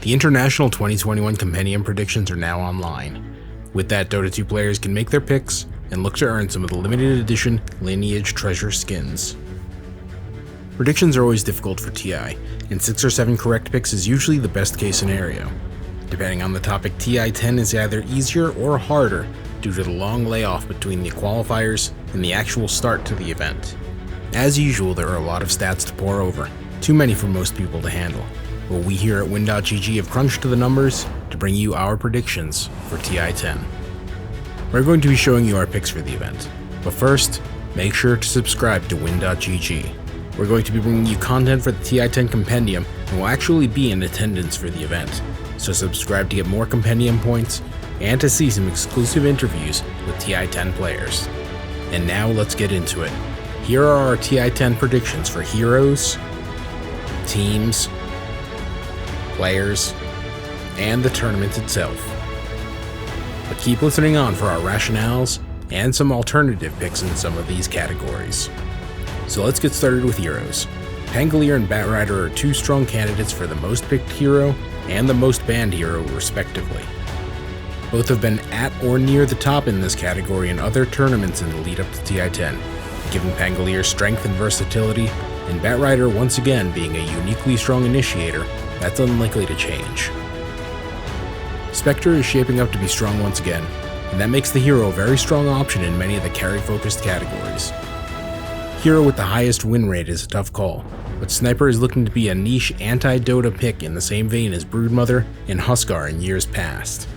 The International 2021 Compendium predictions are now online. With that, Dota 2 players can make their picks and look to earn some of the limited edition Lineage treasure skins. Predictions are always difficult for TI, and 6 or 7 correct picks is usually the best case scenario. Depending on the topic, TI10 is either easier or harder due to the long layoff between the qualifiers and the actual start to the event. As usual, there are a lot of stats to pour over, too many for most people to handle. But we here at win.gg have crunched the numbers to bring you our predictions for TI10. We're going to be showing you our picks for the event, but first, make sure to subscribe to win.gg. We're going to be bringing you content for the TI10 Compendium and will actually be in attendance for the event, so subscribe to get more Compendium points and to see some exclusive interviews with TI10 players. And now let's get into it. Here are our TI10 predictions for heroes, teams, players, and the tournament itself. But keep listening on for our rationales and some alternative picks in some of these categories. So let's get started with heroes. Pangolier and Batrider are 2 strong candidates for the most picked hero and the most banned hero respectively. Both have been at or near the top in this category in other tournaments in the lead up to TI10, giving Pangolier strength and versatility, and Batrider once again being a uniquely strong initiator that's unlikely to change. Spectre is shaping up to be strong once again, and that makes the hero a very strong option in many of the carry-focused categories. Hero with the highest win rate is a tough call, but Sniper is looking to be a niche anti-Dota pick in the same vein as Broodmother and Huskar in years past.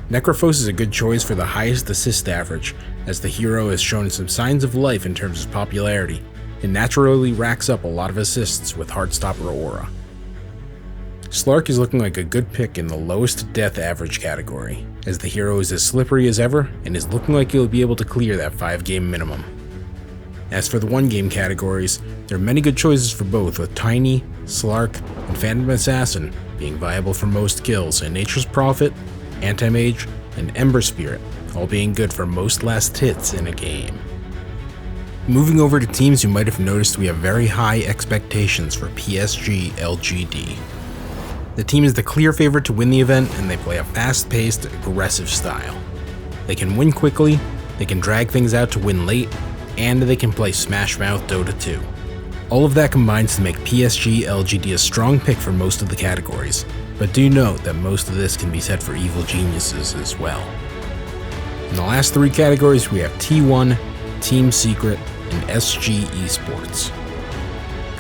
Necrophos is a good choice for the highest assist average, as the hero has shown some signs of life in terms of popularity, and naturally racks up a lot of assists with Heartstopper aura. Slark is looking like a good pick in the lowest death average category, as the hero is as slippery as ever and is looking like he'll be able to clear that 5-game minimum. As for the 1-game categories, there are many good choices for both, with Tiny, Slark, and Phantom Assassin being viable for most kills, and Nature's Prophet, Anti-Mage, and Ember Spirit all being good for most last hits in a game. Moving over to teams, you might have noticed we have very high expectations for psg.lgd. The team is the clear favorite to win the event, and they play a fast-paced, aggressive style. They can win quickly, they can drag things out to win late, and they can play Smash Mouth Dota 2. All of that combines to make psg.lgd a strong pick for most of the categories, but do note that most of this can be said for Evil Geniuses as well. In the last 3 categories, we have T1, Team Secret, and SG Esports.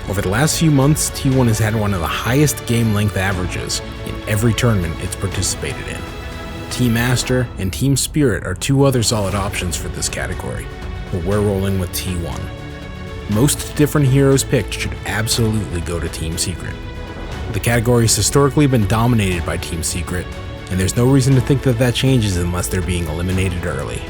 Over the last few months, T1 has had one of the highest game length averages in every tournament it's participated in. Team Master and Team Spirit are 2 other solid options for this category, but we're rolling with T1. Most different heroes picked should absolutely go to Team Secret. The category has historically been dominated by Team Secret, and there's no reason to think that that changes unless they're being eliminated early.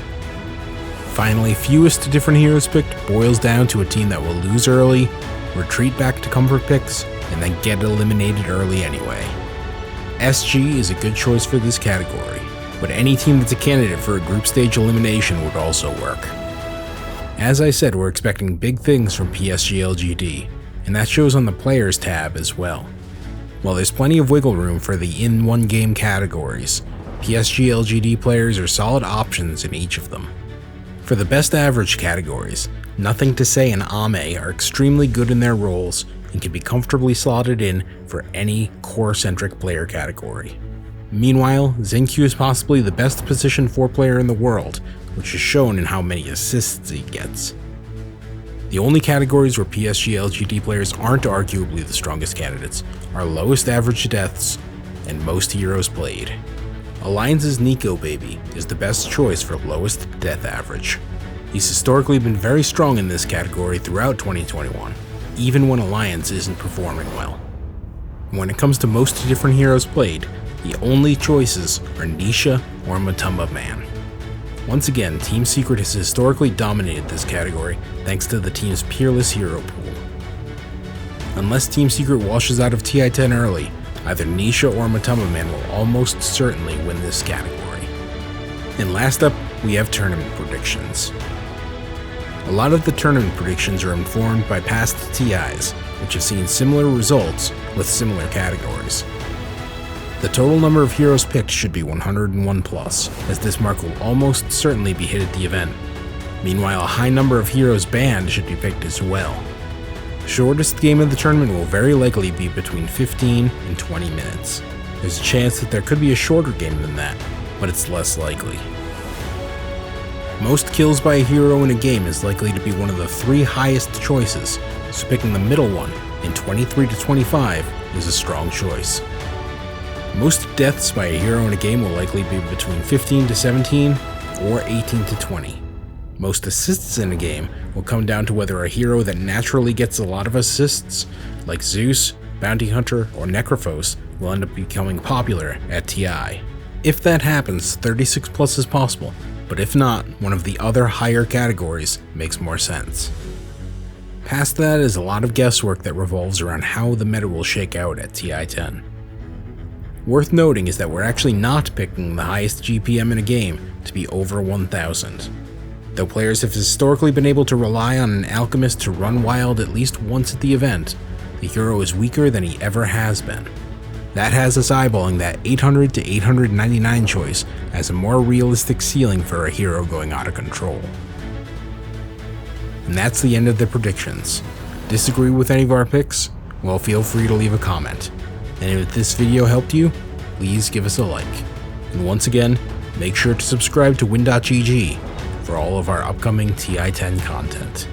Finally, fewest different heroes picked boils down to a team that will lose early, retreat back to comfort picks, and then get eliminated early anyway. SG is a good choice for this category, but any team that's a candidate for a group stage elimination would also work. As I said, we're expecting big things from psg.lgd, and that shows on the Players tab as well. While there's plenty of wiggle room for the in 1-game categories, psg.lgd players are solid options in each of them. For the best average categories, Nothing to Say and Ame are extremely good in their roles and can be comfortably slotted in for any core-centric player category. Meanwhile, Xingqiu is possibly the best position 4 player in the world, which is shown in how many assists he gets. The only categories where psg.lgd players aren't arguably the strongest candidates are lowest average deaths and most heroes played. Alliance's Nico Baby is the best choice for lowest death average. He's historically been very strong in this category throughout 2021, even when Alliance isn't performing well. When it comes to most different heroes played, the only choices are Nisha or Matumba Man. Once again, Team Secret has historically dominated this category thanks to the team's peerless hero pool. Unless Team Secret washes out of TI10 early, either Nisha or Matumba Man will almost certainly win this category. And last up, we have tournament predictions. A lot of the tournament predictions are informed by past TIs, which have seen similar results with similar categories. The total number of heroes picked should be 101 plus, as this mark will almost certainly be hit at the event. Meanwhile, a high number of heroes banned should be picked as well. The shortest game of the tournament will very likely be between 15 and 20 minutes. There's a chance that there could be a shorter game than that, but it's less likely. Most kills by a hero in a game is likely to be one of the 3 highest choices, so picking the middle one, in 23 to 25, is a strong choice. Most deaths by a hero in a game will likely be between 15 to 17 or 18 to 20. Most assists in a game will come down to whether a hero that naturally gets a lot of assists, like Zeus, Bounty Hunter, or Necrophos, will end up becoming popular at TI. If that happens, 36 plus is possible, but if not, one of the other higher categories makes more sense. Past that is a lot of guesswork that revolves around how the meta will shake out at TI10. Worth noting is that we're actually not picking the highest GPM in a game to be over 1000. Though players have historically been able to rely on an alchemist to run wild at least once at the event, the hero is weaker than he ever has been. That has us eyeballing that 800 to 899 choice as a more realistic ceiling for a hero going out of control. And that's the end of the predictions. Disagree with any of our picks? Well, feel free to leave a comment. And if this video helped you, please give us a like. And once again, make sure to subscribe to win.gg for all of our upcoming TI10 content.